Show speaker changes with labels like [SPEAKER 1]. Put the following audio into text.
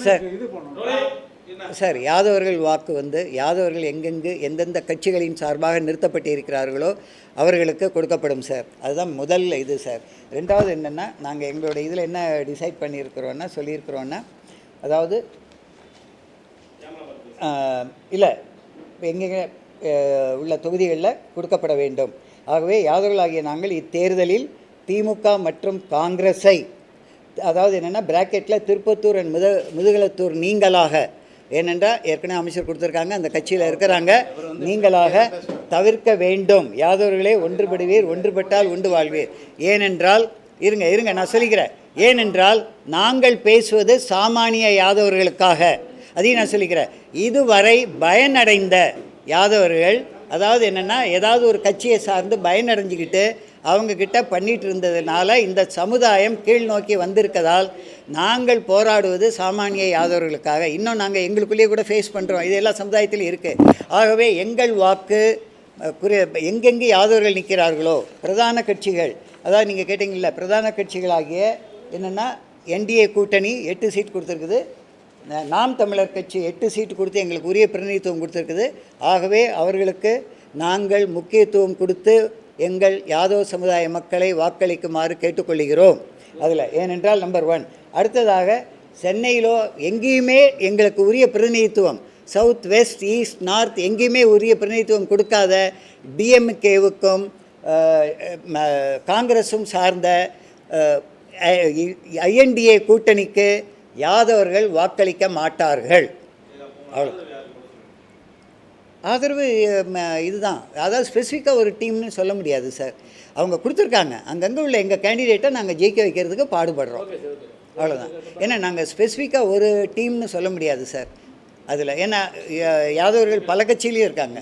[SPEAKER 1] Sir sir யாதவர்கள் வாக்கு வந்து யாதவர்கள் எங்கெங்கு எந்தெந்த கட்சிகளின் சார்பாக நிறுத்தப்பட்டிருக்கிறார்களோ அவர்களுக்கு கொடுக்கப்படும் சார். அதுதான் முதல் இது சார். ரெண்டாவது என்னென்னா, நாங்கள் எங்களோட இதில் என்ன டிசைட் பண்ணியிருக்கிறோன்னா சொல்லியிருக்கிறோன்னா, அதாவது இல்லை எங்கெங்கே உள்ள தொகுதிகளில் கொடுக்கப்பட வேண்டும். ஆகவே யாதவர்களாகிய நாங்கள் இத்தேர்தலில் திமுக மற்றும் காங்கிரஸை, அதாவது என்னென்னா பிராக்கெட்டில் திருப்பத்தூர் அண்ட் முதுகலத்தூர் நீங்களாக, ஏனென்றால் ஏற்கனவே அமைச்சர் கொடுத்துருக்காங்க, அந்த கட்சியில் இருக்கிறாங்க, நீங்களாக தவிர்க்க வேண்டும். யாதவர்களே ஒன்றுபடுவீர், ஒன்றுபட்டால் உண்டு வாழ்வீர். ஏனென்றால் இருங்க நான் சொல்லிக்கிறேன். ஏனென்றால் நாங்கள் பேசுவது சாமானிய யாதவர்களுக்காக. அதையும் நான் சொல்லிக்கிறேன். இதுவரை பயனடைந்த யாதவர்கள், அதாவது என்னென்னா ஏதாவது ஒரு கட்சியை சார்ந்து பயனடைஞ்சிக்கிட்டு அவங்கக்கிட்ட பண்ணிகிட்டு இருந்ததுனால இந்த சமுதாயம் கீழ் நோக்கி வந்திருக்கதால் நாங்கள் போராடுவது சாமானிய யாதவர்களுக்காக. இன்னும் நாங்கள் எங்களுக்குள்ளேயே கூட ஃபேஸ் பண்ணுறோம். இது எல்லா சமுதாயத்திலும் இருக்குது. ஆகவே எங்கள் வாக்கு எங்கெங்கே யாதவர்கள் நிற்கிறார்களோ பிரதான கட்சிகள், அதாவது நீங்கள் கேட்டிங்கல்ல, பிரதான கட்சிகளாகிய என்னென்னா என்டிஏ கூட்டணி 8 சீட் கொடுத்துருக்குது, நாம் தமிழர் கட்சி 8 சீட்டு கொடுத்து எங்களுக்கு உரிய பிரதிநிதித்துவம் கொடுத்துருக்குது. ஆகவே அவர்களுக்கு நாங்கள் முக்கியத்துவம் கொடுத்து எங்கள் யாதவ சமுதாய மக்களை வாக்களிக்குமாறு கேட்டுக்கொள்கிறோம். அதில் ஏனென்றால் நம்பர் 1. அடுத்ததாக சென்னையிலோ எங்கேயுமே எங்களுக்கு உரிய பிரதிநிதித்துவம், சவுத் வெஸ்ட் ஈஸ்ட் நார்த் எங்கேயுமே உரிய பிரதிநிதித்துவம் கொடுக்காத டிஎம்கேவுக்கும் காங்கிரஸும் சார்ந்த ஐஎன்டிஏ கூட்டணிக்கு யாதவர்கள் வாக்களிக்க மாட்டார்கள். அவ்வளோ ஆதரவு இதுதான். அதாவது ஸ்பெசிஃபிக்காக ஒரு டீம்னு சொல்ல முடியாது சார். அவங்க கொடுத்துருக்காங்க, அங்கங்கே உள்ள எங்கள் கேண்டிடேட்டை நாங்கள் ஜெயிக்க வைக்கிறதுக்கு பாடுபடுறோம், அவ்வளோதான். ஏன்னா நாங்கள் ஸ்பெசிஃபிக்காக ஒரு டீம்னு சொல்ல முடியாது சார் அதில். ஏன்னா யாதவர்கள் பல கட்சியிலையும் இருக்காங்க.